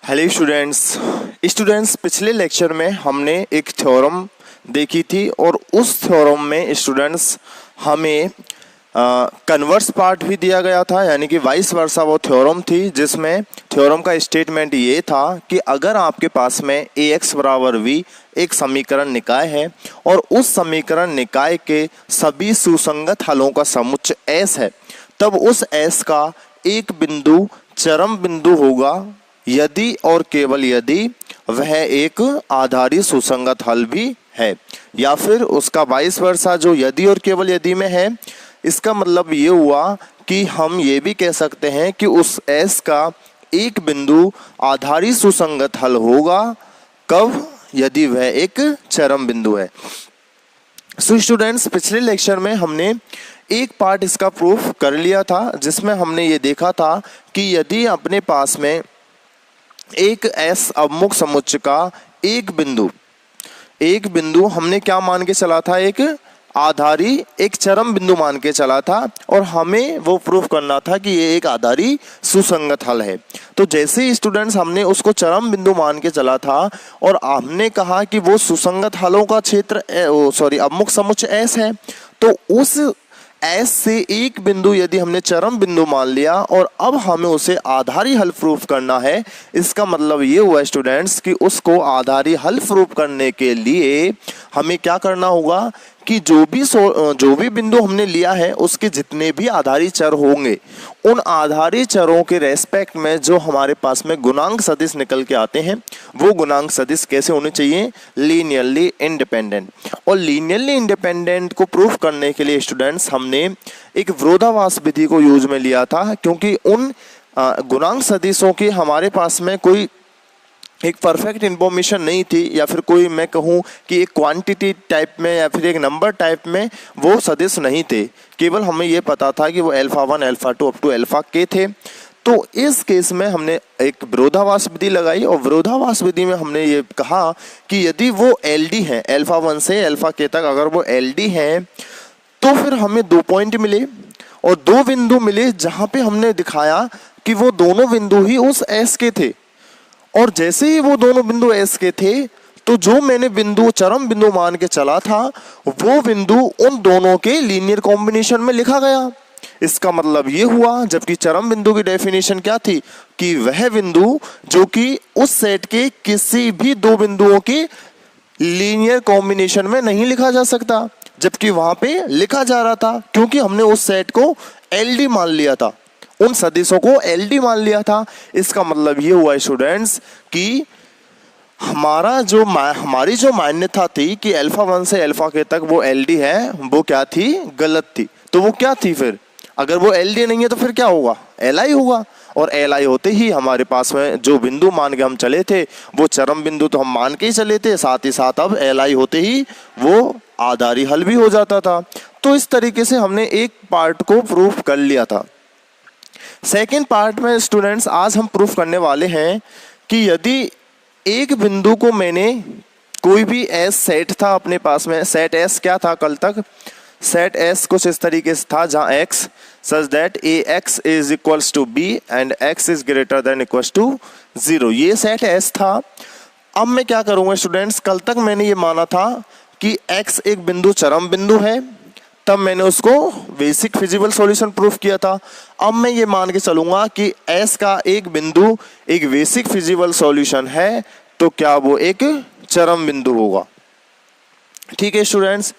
Hello students पिछले lecture में हमने एक थ्योरम देखी थी और उस थ्योरम में स्टूडेंट्स हमें कन्वर्स पार्ट भी दिया गया था, यानी कि वाइस वर्सा वो थ्योरम थी, जिसमें थ्योरम का स्टेटमेंट ये था कि अगर आपके पास में ax बराबर v एक समीकरण निकाय है और उस समीकरण निकाय के सभी सुसंगत हलों का समुच्चय s है, तब उस s का एक बिंदु चरम बिंदु होगा यदि और केवल यदि वह एक आधारी सुसंगत हल भी है, या फिर उसका वाइस वर्सा जो यदि और केवल यदि में है। इसका मतलब ये हुआ कि हम ये भी कह सकते हैं कि उस S का एक बिंदु आधारी सुसंगत हल होगा कब, यदि वह एक चरम बिंदु है। सो स्टूडेंट्स पिछले लेक्चर में हमने एक पार्ट इसका प्रूफ कर लिया था, जिसमें हमने ये देखा था कि यदि अपने पास में एक S अवमुख समुच्चय का एक बिंदु हमने क्या मान के चला था, एक आधारी एक चरम बिंदु मान के चला था, और हमें वो प्रूफ करना था कि ये एक आधारी सुसंगत हल है। तो जैसे ही स्टूडेंट्स हमने उसको चरम बिंदु मान के चला था और हमने कहा कि वो सुसंगत हलों का क्षेत्र अवमुख समुच्चय S है, तो उस S से एक बिंदु यदि हमने चरम बिंदु मान लिया और अब हमें उसे आधारी हल प्रूफ करना है। इसका मतलब ये हुआ स्टूडेंट्स कि उसको आधारी हल प्रूफ करने के लिए हमें क्या करना होगा कि जो भी बिंदु हमने लिया है उसके जितने भी आधारी चर होंगे, उन आधारी चरों के रेस्पेक्ट में जो हमारे पास में गुणांक सदिश निकल के आते हैं, वो गुणांक सदिश कैसे होने चाहिए, लीनियरली इंडिपेंडेंट। और लीनियरली इंडिपेंडेंट को प्रूफ करने के लिए स्टूडेंट्स हमने एक विरोधाभास विधि को यूज में लिया था, क्योंकि उन गुणांक सदिशों की हमारे पास में कोई एक परफेक्ट इंफॉर्मेशन नहीं थी, या फिर कोई मैं कहूँ कि एक क्वांटिटी टाइप में या फिर एक नंबर टाइप में वो सदिश नहीं थे। केवल हमें ये पता था कि वो अल्फा 1 अल्फा 2 अप टू अल्फा k थे। तो इस केस में हमने एक विरोधाभास विधि लगाई और विरोधाभास विधि में हमने ये कहा कि यदि वो LD है, अल्फा 1 से अल्फा k तक अगर वो LD है, तो फिर हमें 2 पॉइंट मिले और 2 बिंदु मिले जहाँ पे हमने दिखाया कि वो दोनों बिंदु ही उस S के थे। और जैसे ही वो दोनों बिंदु S के थे, तो जो मैंने बिंदु चरम बिंदु मान के चला था वो बिंदु उन दोनों के लीनियर कॉम्बिनेशन में लिखा गया। इसका मतलब ये हुआ, जबकि चरम बिंदु की डेफिनेशन क्या थी कि वह बिंदु जो कि उस सेट के किसी भी दो बिंदुओं के लीनियर कॉम्बिनेशन में नहीं लिखा जा सकता, जबकि वहां पे लिखा जा रहा था, क्योंकि हमने उस सेट को LD मान लिया था, उन सदिशों को LD मान लिया था। इसका मतलब ये हुआ स्टूडेंट्स कि हमारी जो मान्यता थी कि अल्फा 1 से अल्फा k तक वो LD है, वो क्या थी, गलत थी। तो वो क्या थी फिर, अगर वो LD नहीं है तो फिर क्या होगा, LI होगा। और LI होते ही हमारे पास में जो बिंदु मान के हम चले थे वो चरम बिंदु तो हम मान के ही चले थे, साथ ही साथ अब LI होते ही वो आधारी हल भी हो जाता था। तो इस तरीके से हमने एक पार्ट को प्रूफ कर लिया था। सेकेंड पार्ट में स्टूडेंट्स आज हम प्रूफ करने वाले हैं कि यदि एक बिंदु को मैंने कोई भी S सेट था अपने पास में, सेट S क्या था कल तक, सेट S कुछ इस तरीके से था जहाँ X such that AX is equals to B and X is greater than equals to 0, ये सेट S था। अब मैं क्या करूँगा स्टूडेंट्स, कल तक मैंने ये माना था कि X एक बिंदु चरम बिंदु है, तब मैंने उसको बेसिक फिजिबल सॉल्यूशन प्रूफ किया था। अब मैं ये मान के चलूंगा कि S का एक बिंदु एक बेसिक फिजिबल सॉल्यूशन है, तो क्या वो एक चरम बिंदु होगा। ठीक है स्टूडेंट्स,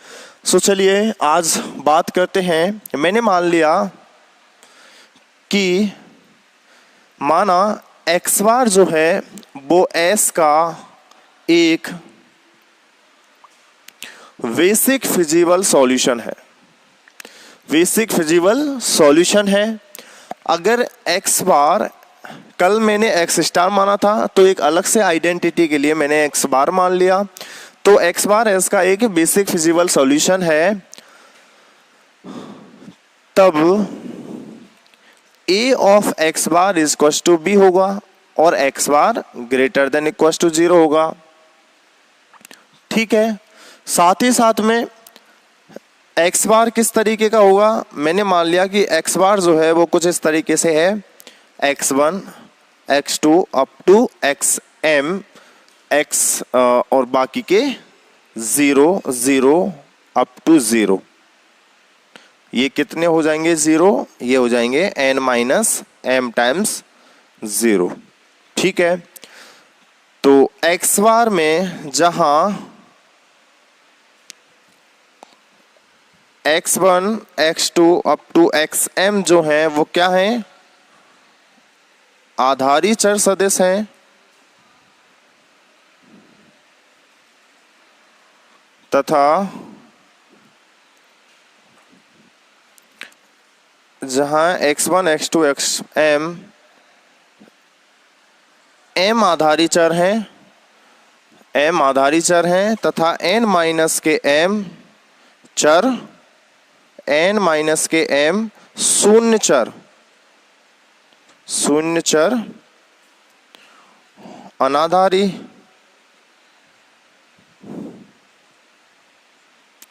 सो चलिए आज बात करते हैं। मैंने मान लिया कि माना x बार जो है वो S का एक बेसिक फिजिबल सॉल्यूशन है, बेसिक फिजिबल सॉल्यूशन है। अगर x बार कल मैंने x स्टार माना था, तो एक अलग से आइडेंटिटी के लिए मैंने x बार मान लिया, तो x बार S का एक बेसिक फिजिबल सॉल्यूशन है, तब A of x bar is equal to B होगा और x bar greater than equal to 0 होगा। ठीक है, साथ ही साथ में x बार किस तरीके का होगा, मैंने मान लिया कि x बार जो है वो कुछ इस तरीके से है, x1 x2 up to xm x और बाकी के 0 0 अप टू 0। ये कितने हो जाएंगे 0? ये हो जाएंगे n माइनस m टाइम्स 0। ठीक है, तो x बार में जहां x1 x2 up to xm जो है वो क्या है? आधारी चर सदिश हैं, तथा जहां x1 x2 xm m आधारी चर हैं, m आधारी चर हैं तथा n माइनस के m चर, n माइनस के m शून्य चर, शून्य चर अनाधारी।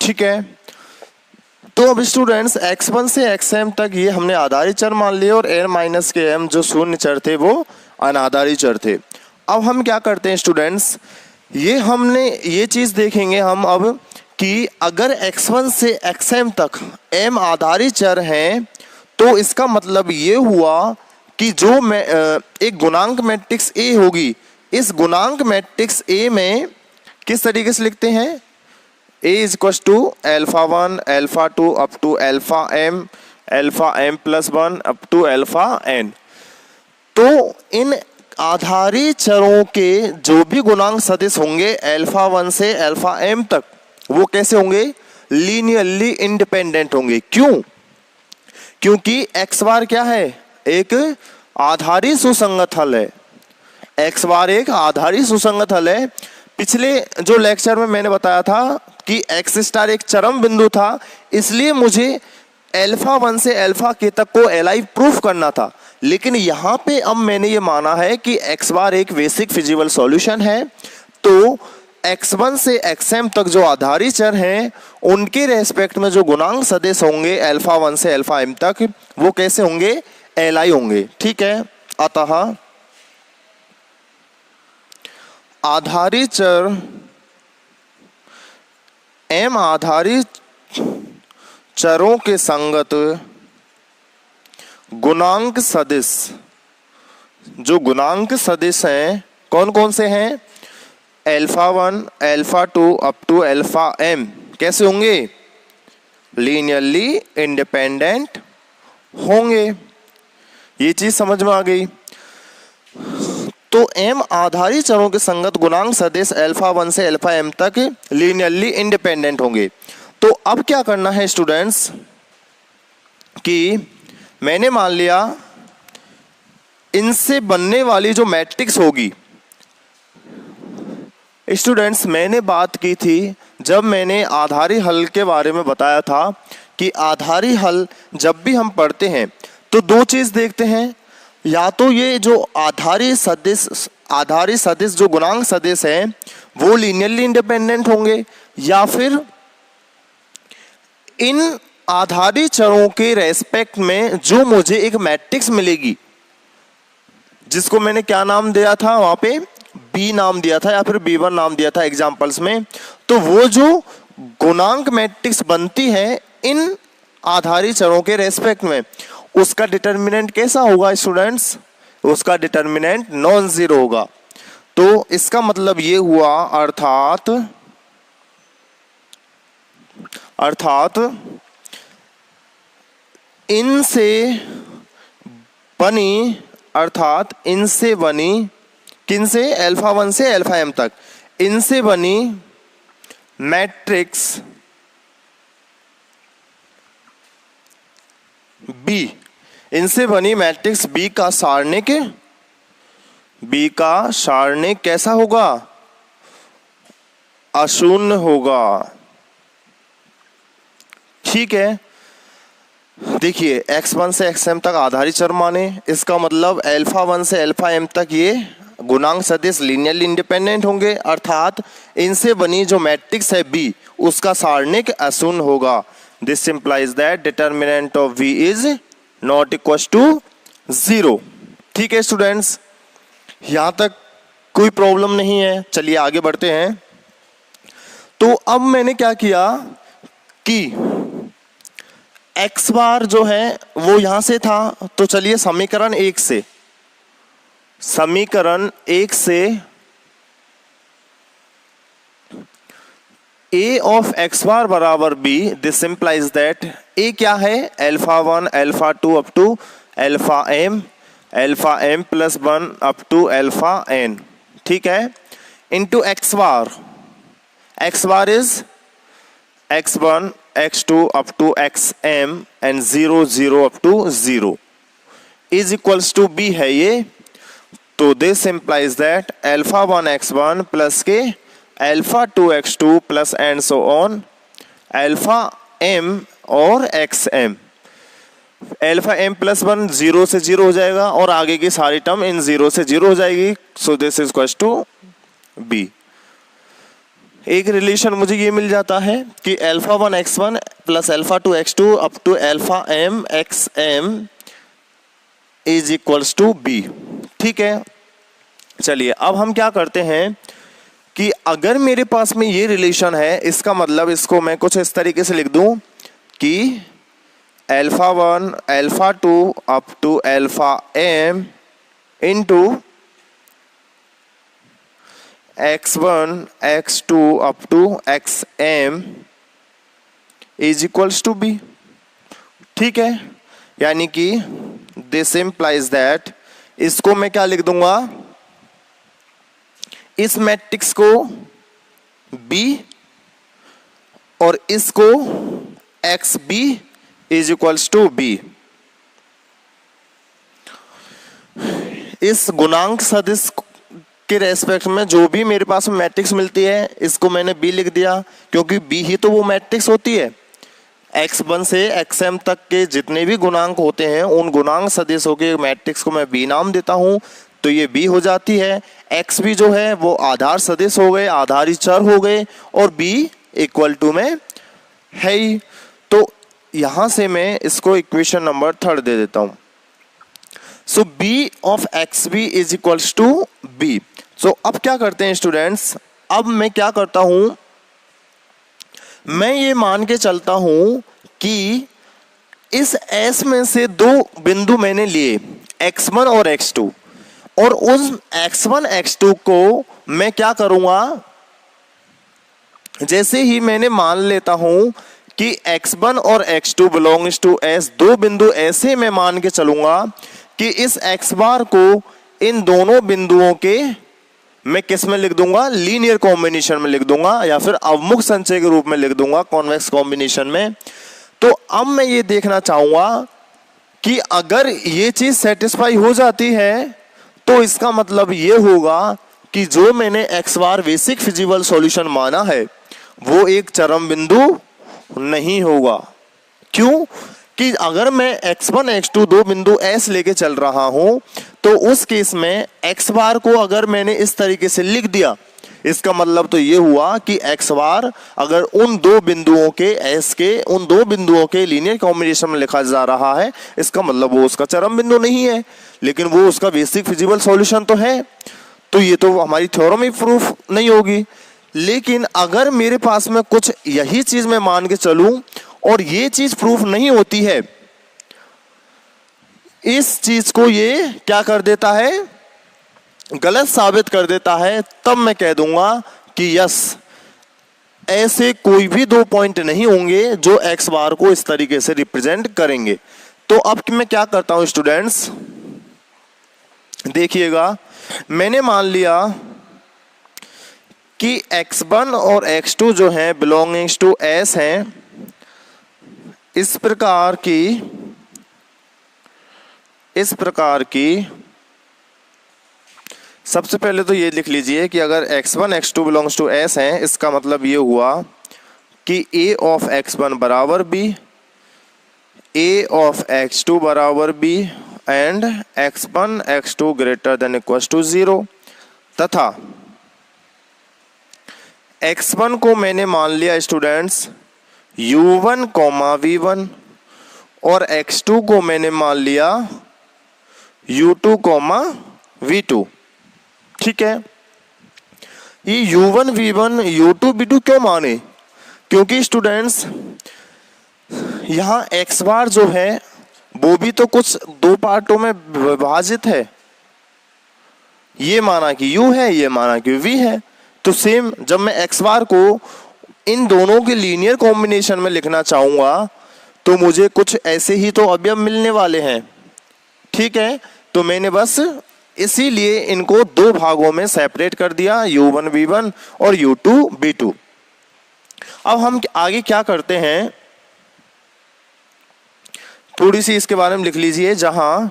ठीक है, तो अब स्टूडेंट्स x1 से xm तक ये हमने आधारी चर मान लिए और n माइनस के m जो शून्य चर थे वो अनाधारी चर थे। अब हम क्या करते हैं स्टूडेंट्स, ये चीज देखेंगे हम अब कि अगर x1 से xm तक m आधारी चर हैं तो इसका मतलब ये हुआ कि जो एक गुणांक मैट्रिक्स A होगी, इस गुणांक मैट्रिक्स A में किस तरीके से लिखते हैं? A is equal to alpha 1 alpha 2 up to alpha m plus 1 up to alpha n। तो इन आधारी चरों के जो भी गुणांक सदिश होंगे अल्फा 1 से अल्फा m तक वो कैसे होंगे? लीनियरली इंडिपेंडेंट होंगे। क्यों? क्योंकि x बार क्या है? एक आधारी सुसंगत हल है। x बार एक आधारी सुसंगत हल है। पिछले जो लेक्चर में मैंने बताया था कि x स्टार एक चरम बिंदु था, इसलिए मुझे अल्फा 1 से अल्फा k तक को एलाइव प्रूफ करना था। लेकिन यहाँ पे अब मैंने ये माना है कि x बार एक बेसिक फिजिबल सॉल्यूशन है, तो x1 से xm तक जो आधारी चर हैं उनके रेस्पेक्ट में जो गुणांक सदिश होंगे अल्फा 1 से अल्फा m तक वो कैसे होंगे? एलाई होंगे। ठीक है, अतः आधारी चर m आधारी चरों के संगत गुणांक सदिश, जो गुणांक सदिश हैं कौन कौन से हैं? Alpha 1 alpha 2 up to alpha m कैसे होंगे? लीनियरली इंडिपेंडेंट होंगे। ये चीज समझ में आ गई। तो m आधारी चरों के संगत गुणांक सदिश अल्फा 1 से अल्फा m तक लीनियरली इंडिपेंडेंट होंगे। तो अब क्या करना है स्टूडेंट्स कि मैंने मान लिया इनसे बनने वाली जो मैट्रिक्स होगी, स्टूडेंट्स मैंने बात की थी जब मैंने आधारी हल के बारे में बताया था कि आधारी हल जब भी हम पढ़ते हैं तो दो चीज देखते हैं, या तो ये जो आधारी सदिश जो गुणांक सदिश हैं वो लीनियरली इंडिपेंडेंट होंगे, या फिर इन आधारी चरों के रेस्पेक्ट में जो मुझे एक मैट्रिक्स मिलेगी जिसको मैंने क्या नाम दिया था, वहां पे B नाम दिया था या फिर B1 नाम दिया था एग्जाम्पल्स में, तो वो जो गुणांक मैट्रिक्स बनती है इन आधारी चरों के रेस्पेक्ट में उसका डिटर्मिनेंट कैसा होगा स्टूडेंट्स? उसका डिटर्मिनेंट नॉन जीरो होगा। तो इसका मतलब ये हुआ अर्थात इनसे बनी किनसे? अल्फा 1 से अल्फा m तक इनसे बनी मैट्रिक्स B, इनसे बनी मैट्रिक्स B का सारणिक कैसा होगा? अशून्य होगा। ठीक है, देखिए x1 से xm तक आधारी चर माने, इसका मतलब अल्फा 1 से अल्फा m तक ये गुणांक सदिश लीनियरली इंडिपेंडेंट होंगे, अर्थात इनसे बनी जो मैट्रिक्स है B उसका सारणिक अशून्य होगा। This implies that determinant of V is not equal to 0। ठीक है स्टूडेंट्स, यहाँ तक कोई प्रॉब्लम नहीं है। चलिए आगे बढ़ते हैं। तो अब मैंने क्या किया कि x बार जो है वो यहां से था, तो चलिए समीकरण एक से a ऑफ x बार बराबर b, this implies that a क्या है, alpha 1 alpha 2 up to alpha m plus 1 up to alpha n, ठीक है, into x bar is x1 x2 up to xm and 0 up to 0 is equals to b है ये। तो this implies that alpha 1 x1 plus के alpha 2 x2 plus and so on alpha m और xm, alpha m plus 1 0 से 0 हो जाएगा और आगे की सारी टर्म इन 0 से 0 हो जाएगी। So this is equals to b। एक रिलेशन मुझे ये मिल जाता है कि alpha 1 x1 plus alpha 2 x2 up to alpha m xm is equals to b, ठीक है। चलिए अब हम क्या करते हैं कि अगर मेरे पास में ये रिलेशन है, इसका मतलब इसको मैं कुछ इस तरीके से लिख दूं कि alpha 1 alpha 2 up to alpha m into x1 x2 up to xm is equals to b, ठीक है। यानी कि this implies that इसको मैं क्या लिख दूंगा, इस मैट्रिक्स को b और इसको xb is equals to b। इस गुणांक सदिश के रेस्पेक्ट में जो भी मेरे पास मैट्रिक्स मिलती है इसको मैंने b लिख दिया, क्योंकि b ही तो वो मैट्रिक्स होती है। x1 से xm तक के जितने भी गुणांक होते हैं उन गुणांक सदिशों के मैट्रिक्स को मैं b नाम देता हूं, तो ये b हो जाती है। x भी जो है वो आधार सदिश हो गए, आधारी चर हो गए, और b इक्वल टू में है ही। तो यहां से मैं इसको इक्वेशन नंबर 3 दे देता हूं। So b of xb is equals to b। So अब क्या करते हैं स्टूडेंट्स, अब मैं क्या करता हूं, मैं ये मान के चलता हूं कि इस S में से दो बिंदु मैंने लिए x1 और x2, और उस x1 x2 को मैं क्या करूंगा, जैसे ही मैंने मान लेता हूं कि x1 और x2 बिलोंग्स टू S, दो बिंदु ऐसे मैं मान के चलूंगा कि इस x बार को इन दोनों बिंदुओं के मैं किस में लिख दूंगा, लीनियर कॉम्बिनेशन में लिख दूंगा, या फिर अवमुख संचय के रूप में लिख दूंगा, कॉन्वेक्स कॉम्बिनेशन में। तो अब मैं ये देखना चाहूंगा कि अगर ये चीज सेटिस्फाई हो जाती है तो इसका मतलब ये होगा कि जो मैंने x बार बेसिक फिजिबल सॉल्यूशन माना है वो एक चरम बिंदु नहीं होगा। क्यों कि अगर मैं x1 x2 दो बिंदु S लेके चल रहा हूं तो उस केस में x बार को अगर मैंने इस तरीके से लिख दिया, इसका मतलब तो ये हुआ कि x बार अगर उन दो बिंदुओं के S के उन दो बिंदुओं के लीनियर कॉम्बिनेशन में लिखा जा रहा है, इसका मतलब वो उसका चरम बिंदु नहीं है, लेकिन वो उसका बेसिक फिजिबल सॉल्यूशन तो है। तो ये तो हमारी थ्योरम ही प्रूफ नहीं होगी। लेकिन अगर मेरे पास में कुछ यही चीज मैं मान के चलूं और ये चीज प्रूफ नहीं होती है, इस चीज को ये क्या कर देता है, गलत साबित कर देता है, तब मैं कह दूंगा कि यस, ऐसे कोई भी दो पॉइंट नहीं होंगे जो x बार को इस तरीके से रिप्रेजेंट करेंगे। तो अब मैं क्या करता हूं स्टूडेंट्स, देखिएगा, मैंने मान लिया कि x1 और x2 जो है बिलोंगिंग्स टू S हैं। इस प्रकार की सबसे पहले तो ये लिख लीजिए कि अगर x1 x2 belongs to S हैं, इसका मतलब ये हुआ कि a ऑफ x1 बराबर b, a ऑफ x2 बराबर b and x1 x2 greater than equals to 0, तथा x1 को मैंने मान लिया स्टूडेंट्स u1, v1, और x2 को मैंने मान लिया u2, v2। ठीक है। ये u1 v1 u2 v2 क्यों माने? क्योंकि स्टूडेंट्स यहाँ x बार जो है वो भी तो कुछ दो पार्टों में विभाजित है। ये माना कि u है, ये माना कि v है। तो सेम जब मैं x बार को इन दोनों के लीनियर कॉम्बिनेशन में लिखना चाहूंगा तो मुझे कुछ ऐसे ही तो अवयव मिलने वाले हैं। ठीक है, तो मैंने बस इसीलिए इनको दो भागों में सेपरेट कर दिया, u1 v1 और u2 v2। अब हम आगे क्या करते हैं, थोड़ी सी इसके बारे में लिख लीजिए। जहां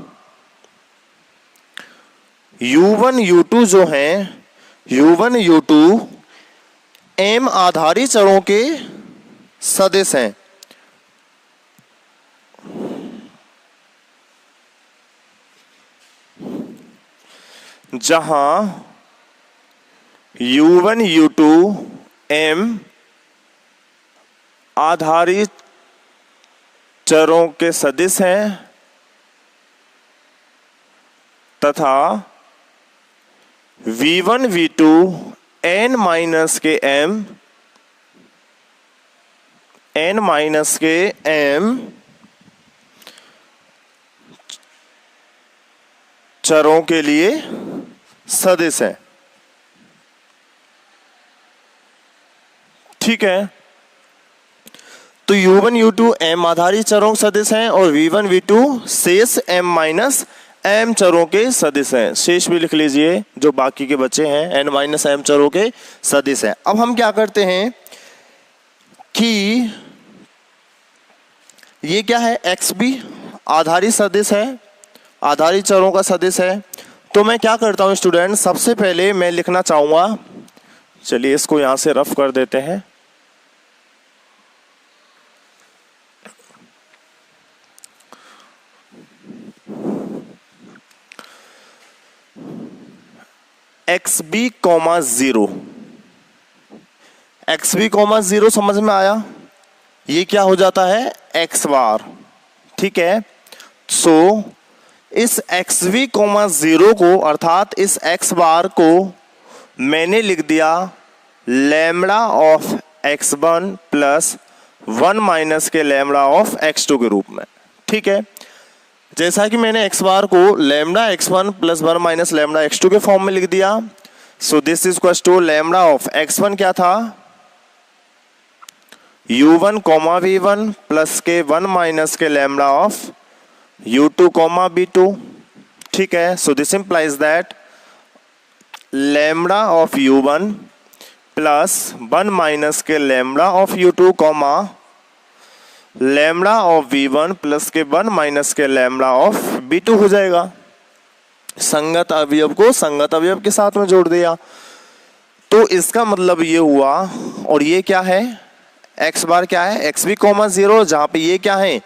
u1 u2 जो हैं, u1 u2 m आधारी चरों के सदिश हैं। जहां u1 u2 m आधारी चरों के सदिश हैं तथा v1 v2 n माइनस के m चरों के लिए सदिश है। ठीक है, तो u1 u2 m आधारी चरों सदिश हैं और v1 v2 शेष m माइनस m चरों के सदिश हैं। शेष भी लिख लीजिए, जो बाकी के बचे हैं n माइनस m चरों के सदिश हैं। अब हम क्या करते हैं कि ये क्या है, x भी आधारी सदिश है, आधारी चरों का सदिश है। तो मैं क्या करता हूं स्टूडेंट, सबसे पहले मैं लिखना चाहूंगा, चलिए इसको यहां से रफ कर देते हैं। xb, 0 xb, 0 समझ में आया? ये क्या हो जाता है, x बार। ठीक है, सो इस xv, 0 को अर्थात इस x बार को मैंने लिख दिया lambda of x1 plus 1 minus के लैम्बडा ऑफ x2 के रूप में। ठीक है, जैसा कि मैंने x बार को lambda x1 plus 1 minus lambda x2 के फॉर्म में लिख दिया। So this is equal to lambda of x1 क्या था, u1 v1 प्लस के 1 माइनस के लैम्बडा ऑफ u2 v2। ठीक है, so this implies that lambda of u1 plus 1 minus के lambda of u2 lambda of v1 plus के 1 minus के lambda of v2 हो जाएगा। संगत अवयव को संगत अवयव के साथ में जोड़ दिया। तो इसका मतलब ये हुआ, और ये क्या है, x बार क्या है, xb, 0, जहां पे ये क्या है,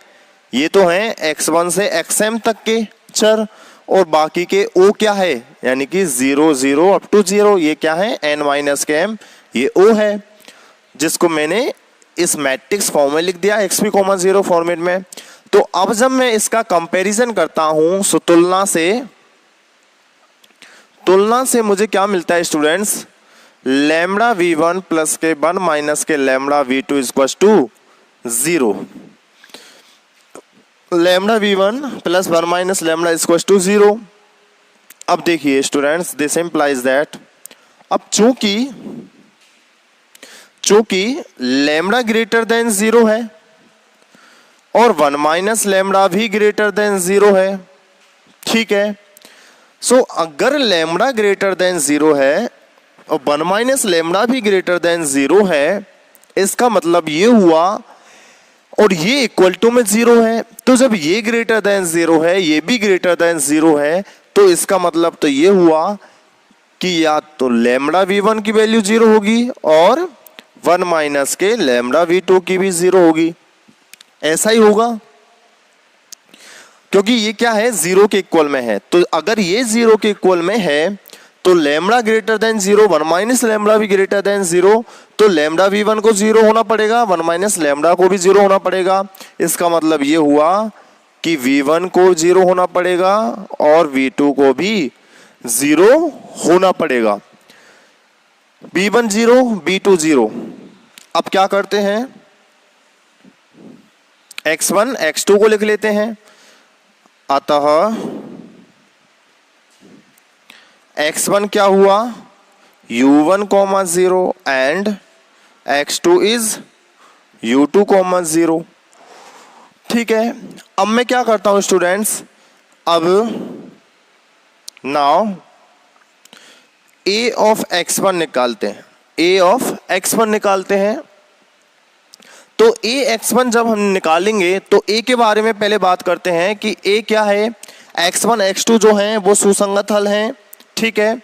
ये तो हैं x1 से xm तक के चर, और बाकी के o क्या है, यानी कि 0 0 अप टू 0, ये क्या है, n माइनस के m, ये o है, जिसको मैंने इस मैट्रिक्स फॉर्म में लिख दिया xb, 0 फॉर्मेट में। तो अब जब मैं इसका कंपैरिजन करता हूं, सो तुलना से मुझे क्या मिलता है स्टूडेंट्स, लैम्बडा v1 प्लस के 1 माइनस के lambda v2 equal to 0। Lambda v1 plus 1 minus lambda equal to 0। अब देखिए स्टूडेंट्स, दिस इंप्लाइज दैट, अब चूंकि लैम्बडा ग्रेटर देन 0 है और 1 माइनस लैम्बडा भी ग्रेटर देन 0 है। ठीक है, सो अगर लैम्बडा ग्रेटर देन 0 है और 1 माइनस लैम्बडा भी ग्रेटर देन 0 है, इसका मतलब ये हुआ, और ये इक्वल टू में 0 है, तो जब ये ग्रेटर देन 0 है, ये भी ग्रेटर देन 0 है, तो इसका मतलब तो ये हुआ कि या तो लैम्बडा v1 की वैल्यू 0 होगी और 1 माइनस के लैम्बडा v2 की भी 0 होगी। ऐसा ही होगा, क्योंकि ये क्या है, 0 के इक्वल में है। तो अगर ये 0 के इक्वल में है तो lambda greater than 0, 1 minus lambda भी ग्रेटर देन 0, तो लैम्बडा v1 को 0 होना पड़ेगा, 1 माइनस लैम्बडा को भी 0 होना पड़ेगा। इसका मतलब ये हुआ कि v1 को 0 होना पड़ेगा और v2 को भी 0 होना पड़ेगा। b1 0, b2 0। अब क्या करते हैं, x1 x2 को लिख लेते हैं। अतः x1 क्या हुआ, u1, 0 and x2 is u2, 0। ठीक है, अब मैं क्या करता हूं स्टूडेंट्स, अब नाउ a ऑफ x1 निकालते हैं, a ऑफ x1 निकालते हैं। तो a x1 जब हम निकालेंगे तो a के बारे में पहले बात करते हैं कि a क्या है, x1 x2 जो हैं वो सुसंगत हल हैं। ठीक है,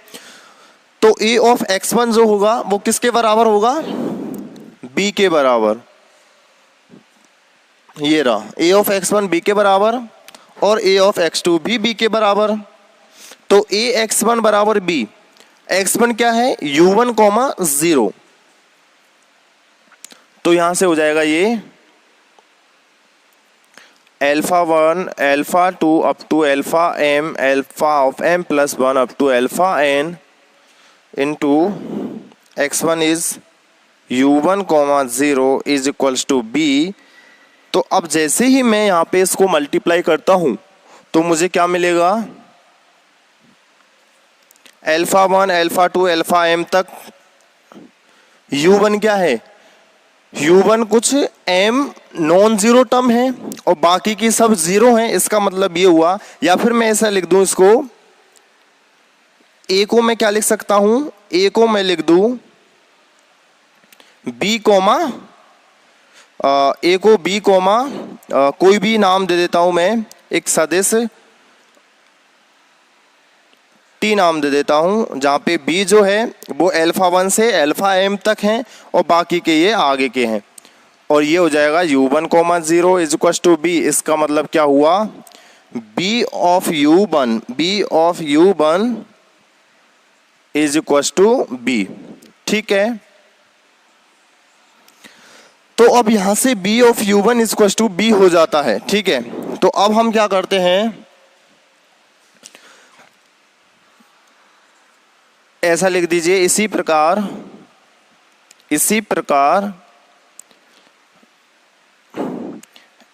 तो a ऑफ x1 जो होगा वो किसके बराबर होगा, b के बराबर। ये रहा a ऑफ x1 b के बराबर और a ऑफ x2 भी b के बराबर। तो a x1 बराबर b, x1 क्या है, u1, 0। तो यहां से हो जाएगा ये alpha 1 alpha 2 up to alpha m alpha of m plus 1 up to alpha n into x1 is u1, 0 is equals to b। तो अब जैसे ही मैं यहां पे इसको मल्टीप्लाई करता हूं तो मुझे क्या मिलेगा, अल्फा 1 अल्फा 2 अल्फा m तक u1 क्या है, u1 कुछ m नॉन जीरो टर्म है और बाकी की सब जीरो हैं। इसका मतलब ये हुआ, या फिर मैं ऐसा लिख दूं इसको, a को मैं क्या लिख सकता हूं, a को मैं लिख दूं b कोमा a को b कोमा कोई भी नाम दे देता हूं मैं, एक सदिश t नाम दे देता हूं, जहां पे b जो है वो अल्फा 1 से अल्फा m तक है और बाकी के ये आगे के हैं। और ये हो जाएगा u1, 0 is equal to b। इसका मतलब क्या हुआ, b of u1 is equal to b। ठीक है, तो अब यहां से b of u1 is equal to b हो जाता है। ठीक है, तो अब हम क्या करते हैं, ऐसा लिख दीजिए, इसी प्रकार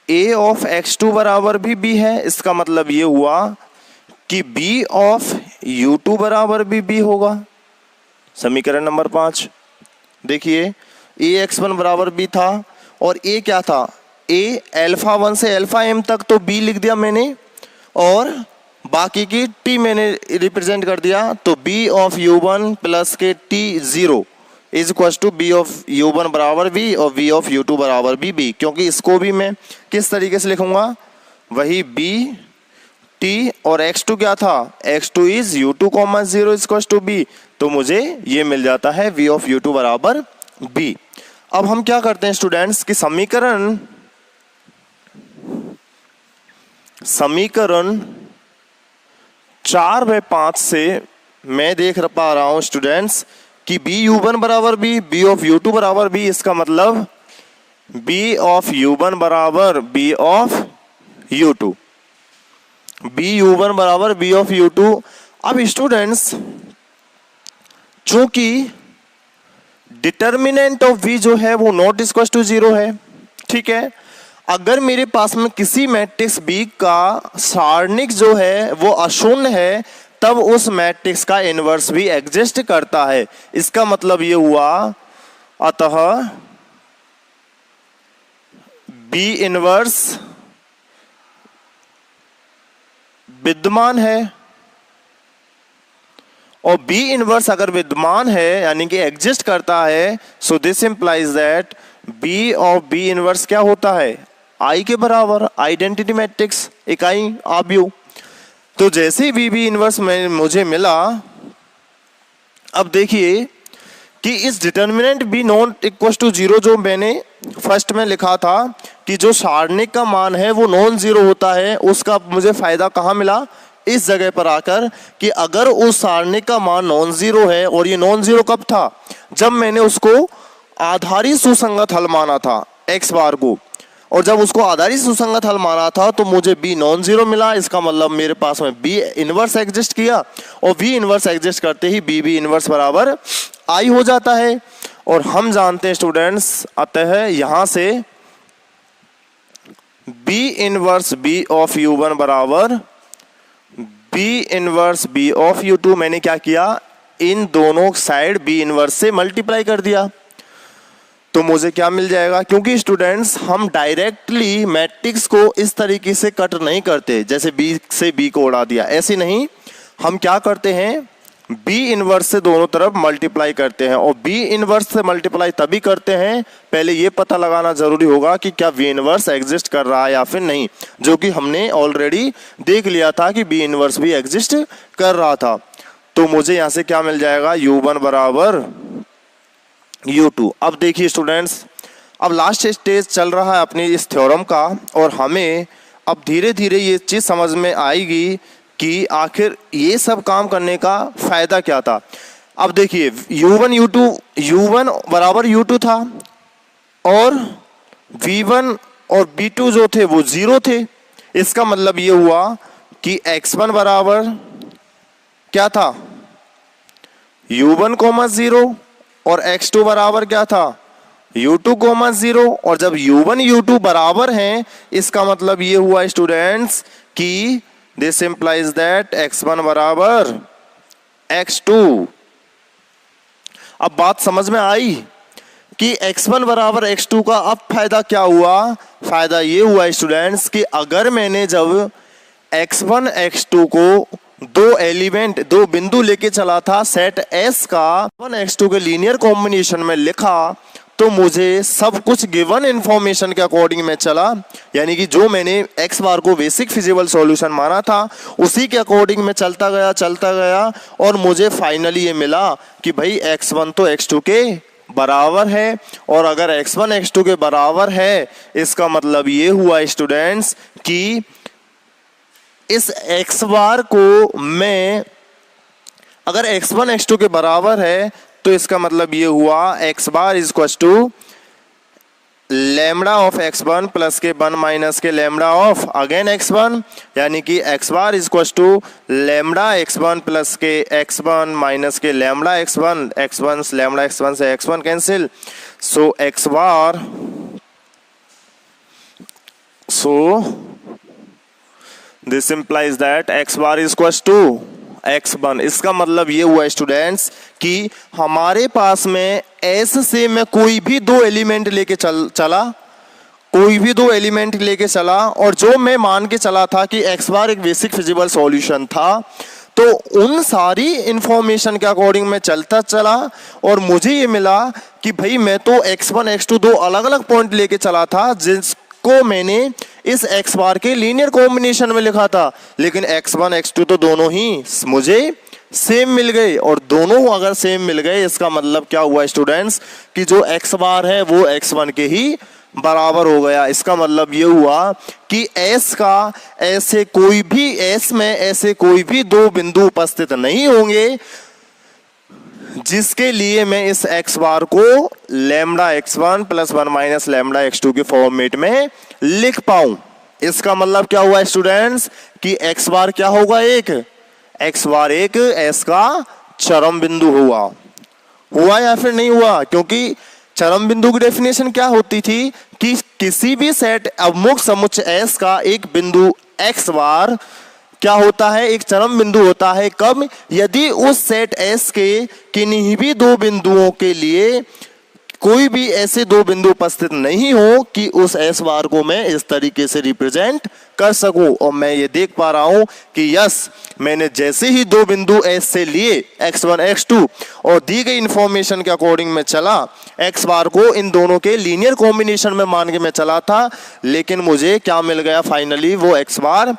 a ऑफ x2 बराबर भी b है। इसका मतलब ये हुआ कि b ऑफ u2 बराबर भी b होगा। समीकरण नंबर 5 देखिए, a x1 बराबर b था और a क्या था, a अल्फा 1 से अल्फा m तक, तो b लिख दिया मैंने और बाकी की t मैंने रिप्रेजेंट कर दिया। तो b ऑफ u1 प्लस के t 0 is equal to b of u1 बराबर b और b ऑफ u2 बराबर भी b। क्योंकि इसको भी मैं किस तरीके से लिखूंगा, वही b t और x2 क्या था, x2 is u2, 0 is equal to b। तो मुझे ये मिल जाता है v ऑफ u2 बराबर b। अब हम क्या करते हैं स्टूडेंट्स कि समीकरण 4 व 5 से मैं देख पा रहा हूं स्टूडेंट्स कि b u1 बराबर b ऑफ u2 बराबर b। इसका मतलब b ऑफ u1 बराबर b of u2, b u1 बराबर b ऑफ u2। अब स्टूडेंट्स चूंकि डिटर्मिनेंट ऑफ v जो है वो नॉट इक्वल टू 0 है। ठीक है, अगर मेरे पास में किसी मैट्रिक्स B का सारणिक जो है वो अशून्य है तब उस मैट्रिक्स का इनवर्स भी एग्जिस्ट करता है। इसका मतलब ये हुआ, अतः B इनवर्स विद्यमान है और B इनवर्स अगर विद्यमान है यानी कि एग्जिस्ट करता है, so this implies that B of B inverse क्या होता है, I के बराबर, आइडेंटिटी मैट्रिक्स, इकाई आव्यूह। तो जैसे भी B इनवर्स में मुझे मिला, अब देखिए कि इस determinant B not equal to 0 जो मैंने फर्स्ट में लिखा था कि जो सारणिक का मान है वो नॉन जीरो होता है, उसका मुझे फायदा कहाँ मिला, इस जगह पर आकर कि अगर उस सारणिक का मान नॉन जीरो है, और ये नॉन जीरो कब था, जब मैंने उसको आधारी सुसंगत हल माना था x बार को। और जब उसको आधारी सुसंगत हल माना था तो मुझे बी नॉन जीरो मिला। इसका मतलब मेरे पास में बी इनवर्स एग्जिस्ट किया और बी इनवर्स एग्जिस्ट करते ही बी इनवर्स बराबर आई हो जाता है। और हम जानते हैं स्टूडेंट्स, अतः यहां से B inverse B of u1 बराबर B inverse B of u2। मैंने क्या किया, इन दोनों साइड बी इनवर्स से मल्टीप्लाई कर दिया तो मुझे क्या मिल जाएगा। क्योंकि स्टूडेंट्स हम डायरेक्टली मैट्रिक्स को इस तरीके से कट नहीं करते, जैसे बी से बी को उड़ा दिया, ऐसे नहीं। हम क्या करते हैं, बी इनवर्स से दोनों तरफ मल्टीप्लाई करते हैं। और बी इनवर्स से मल्टीप्लाई तभी करते हैं, पहले ये पता लगाना जरूरी होगा कि क्या बी इनवर्स एग्जिस्ट कर रहा है या फिर नहीं, जो कि हमने ऑलरेडी देख लिया था कि बी इनवर्स भी एग्जिस्ट कर रहा था। तो मुझे यहां से क्या मिल जाएगा, u1 बराबर u2। अब देखिए स्टूडेंट्स, अब लास्ट स्टेज चल रहा है अपनी इस थ्योरम का और हमें अब धीरे धीरे ये चीज़ समझ में आएगी कि आखिर ये सब काम करने का फायदा क्या था। अब देखिए u1 बराबर u2 था और v1 और v2 जो थे वो जीरो थे। इसका मतलब ये हुआ कि x1 बराबर क्या था, u1, 0 और x2 बराबर क्या था, u2, 0। और जब u1 u2 बराबर हैं, इसका मतलब ये हुआ स्टूडेंट्स कि दिस इंप्लाइज दैट x1 बराबर x2। अब बात समझ में आई कि x1 बराबर x2 का अब फायदा क्या हुआ। फायदा ये हुआ स्टूडेंट्स कि अगर मैंने जब x1 x2 को दो बिंदु लेके चला था सेट S का 1 x2 के लीनियर कॉम्बिनेशन में लिखा, तो मुझे सब कुछ गिवन इंफॉर्मेशन के अकॉर्डिंग में चला, यानी कि जो मैंने x बार को बेसिक फिजिबल सॉल्यूशन माना था उसी के अकॉर्डिंग में चलता गया और मुझे फाइनली ये मिला कि भाई x1 तो x2 के बराबर है। और अगर x1 x2 के बराबर है, इसका मतलब ये हुआ स्टूडेंट्स कि इस x बार को मैं, अगर x1 x2 के बराबर है तो इसका मतलब ये हुआ x bar is equal to lambda of x1 plus के 1 माइनस के लैम्डा ऑफ अगेन x1, यानी कि x bar is equal to lambda x1 plus के x1 माइनस के लैम्डा x1 लैम्डा x1 से x1 cancel, so x bar, so this implies that x bar is equal to x1। इसका मतलब ये हुआ students कि हमारे पास में S से मैं कोई भी दो एलिमेंट लेके चला और जो मैं मान के चला था कि x बार एक बेसिक फिजिबल सॉल्यूशन था, तो उन सारी इंफॉर्मेशन के अकॉर्डिंग मैं चलता चला और मुझे ये मिला कि भाई मैं तो x1 x2 दो अलग अलग पॉइंट लेके चला था जिसको मैंने इस x बार के लीनियर कॉम्बिनेशन में लिखा था, लेकिन x1 x2 तो दोनों ही मुझे सेम मिल गए। और दोनों अगर सेम मिल गए, इसका मतलब क्या हुआ स्टूडेंट्स कि जो x बार है वो x1 के ही बराबर हो गया। इसका मतलब ये हुआ कि S में ऐसे कोई भी दो बिंदु उपस्थित नहीं होंगे जिसके लिए मैं इस x बार को lambda x1 plus 1 minus lambda x2 के फॉर्मेट में लिख पाऊं। इसका मतलब क्या हुआ स्टूडेंट्स कि x बार क्या होगा, x बार एक S का चरम बिंदु हुआ या फिर नहीं हुआ। क्योंकि चरम बिंदु की डेफिनेशन क्या होती थी कि किसी भी सेट अवमुख समुच्चय S का एक बिंदु x बार क्या होता है, एक चरम बिंदु होता है। कब, यदि उस सेट S के किन्हीं भी दो बिंदुओं के लिए कोई भी ऐसे दो बिंदु उपस्थित नहीं हो कि उस S बार को मैं इस तरीके से रिप्रेजेंट कर सकूं। और मैं ये देख पा रहा हूं कि यस, मैंने जैसे ही दो बिंदु S से लिए x1 x2 और दी गई इंफॉर्मेशन के अकॉर्डिंग में चला, x बार को इन दोनों के लीनियर कॉम्बिनेशन में मान के मैं चला था, लेकिन मुझे क्या मिल गया फाइनली, वो x बार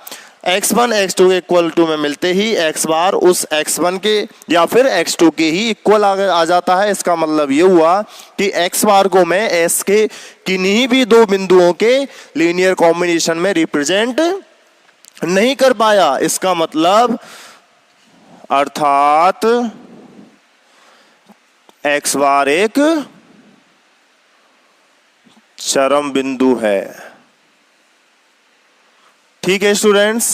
x1 x2 के इक्वल टू में मिलते ही x बार उस x1 के या फिर x2 के ही इक्वल आ जाता है। इसका मतलब ये हुआ कि x बार को मैं S के किन्हीं भी दो बिंदुओं के लीनियर कॉम्बिनेशन में रिप्रेजेंट नहीं कर पाया। इसका मतलब अर्थात x बार एक चरम बिंदु है। ठीक है स्टूडेंट्स,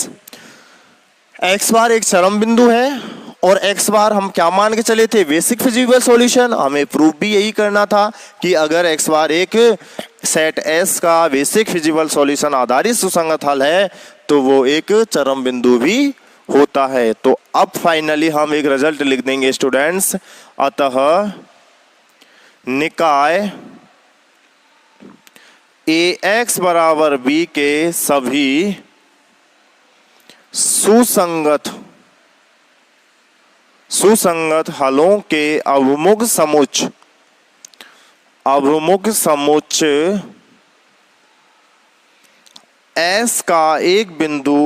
एक्स बार एक चरम बिंदु है और एक्स बार हम क्या मान के चले थे, बेसिक फिजिबल सॉल्यूशन। हमें प्रूफ भी यही करना था कि अगर एक्स बार एक सेट एस का बेसिक फिजिबल सॉल्यूशन आधारित सुसंगत हल है तो वो एक चरम बिंदु भी होता है। तो अब फाइनली हम एक रिजल्ट लिख देंगे स्टूडेंट्स, अतः निकाय ए एक्स बराबर बी के सभी सुसंगत हलों के अवमुख समुच्च एस का एक बिंदु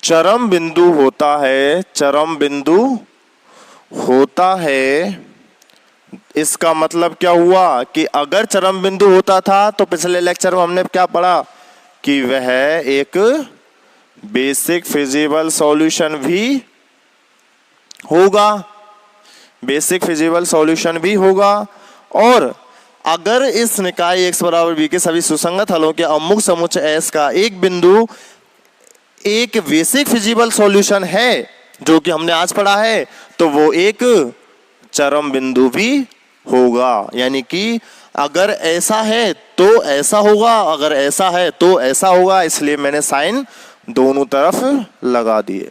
चरम बिंदु होता है। इसका मतलब क्या हुआ कि अगर चरम बिंदु होता था तो पिछले लेक्चर में हमने क्या पढ़ा कि वह एक बेसिक फिजिबल सॉल्यूशन भी होगा। और अगर इस निकाय x बराबर b के सभी सुसंगत हलों के अवमुख समुच्चय s का एक बिंदु एक बेसिक फिजिबल सॉल्यूशन है जो कि हमने आज पढ़ा है, तो वो एक चरम बिंदु भी होगा। यानी कि अगर ऐसा है तो ऐसा होगा, अगर ऐसा है तो ऐसा होगा, इसलिए मैंने साइन दोनों तरफ लगा दिए।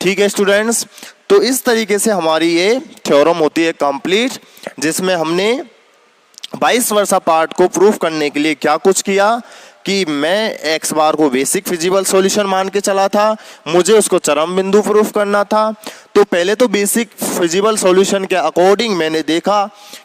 ठीक है स्टूडेंट्स, तो इस तरीके से हमारी ये थ्योरम होती है कंप्लीट, जिसमें हमने 22 वर्षा पार्ट को प्रूफ करने के लिए क्या कुछ किया कि मैं एक्स बार को बेसिक फिजिबल सॉल्यूशन मान के चला था, मुझे उसको चरम बिंदु प्रूफ करना था। तो पहले तो बेसिक फिजिबल सॉल्यूशन के अकॉर्डिंग मैंने देखा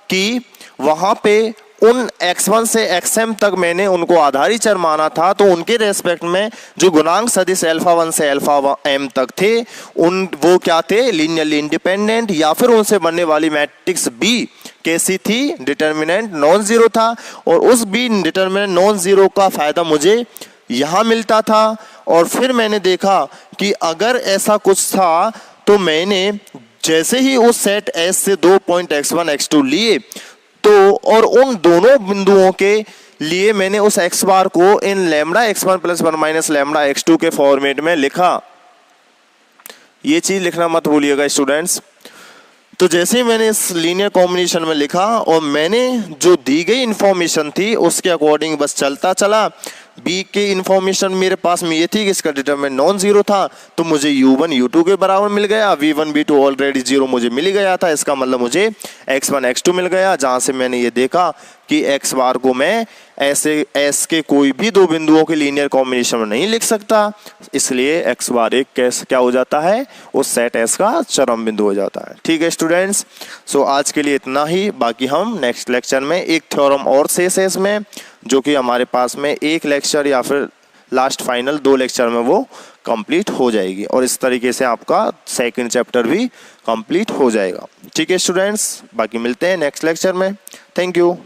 कि वहाँ पे उन x1 से xm तक मैंने उनको आधारी चर माना था, तो उनके रेस्पेक्ट में जो गुणांक सदिश अल्फा 1 से अल्फा m तक थे वो क्या थे, लीनियरली इंडिपेंडेंट, या फिर उनसे बनने वाली मैट्रिक्स B कैसी थी, डिटर्मिनेंट नॉन जीरो था। और उस B डिटर्मिनेंट नॉन जीरो का फायदा मुझे यहाँ मिलता था। और फिर मैंने देखा कि अगर ऐसा कुछ था तो मैंने जैसे ही उस सेट S से 2 पॉइंट x1 x2 लिए तो और उन दोनों बिंदुओं के लिए मैंने उस x बार को in lambda x1 plus 1 minus lambda x2 के फॉर्मेट में लिखा। ये चीज लिखना मत भूलिएगा स्टूडेंट्स। तो जैसे ही मैंने इस लीनियर कॉम्बिनेशन में लिखा और मैंने जो दी गई इंफॉर्मेशन थी उसके अकॉर्डिंग बस चलता चला। बी की इंफॉर्मेशन मेरे पास में ये थी कि इसका डिटरमिनेंट नॉन जीरो था, तो मुझे u1 u2 के बराबर मिल गया, v1 v2 ऑलरेडी जीरो मुझे मिल गया था। इसका मतलब मुझे x1 x2 मिल गया, जहां से मैंने ये देखा कि x बार को मैं ऐसे s के कोई भी दो बिंदुओं के लीनियर कॉम्बिनेशन में नहीं लिख सकता, इसलिए x बार एक क्या हो जाता है, उस सेट s का चरम बिंदु हो जाता है। ठीक है स्टूडेंट्स, सो आज के लिए इतना ही। बाकी हम नेक्स्ट लेक्चर में एक थ्योरम और शेष है इसमें, जो कि हमारे पास में एक लेक्चर या फिर लास्ट फाइनल 2 लेक्चर में वो कंप्लीट हो जाएगी, और इस तरीके से आपका सेकंड चैप्टर भी कंप्लीट हो जाएगा। ठीक है स्टूडेंट्स, बाकी मिलते हैं नेक्स्ट लेक्चर में। Thank you.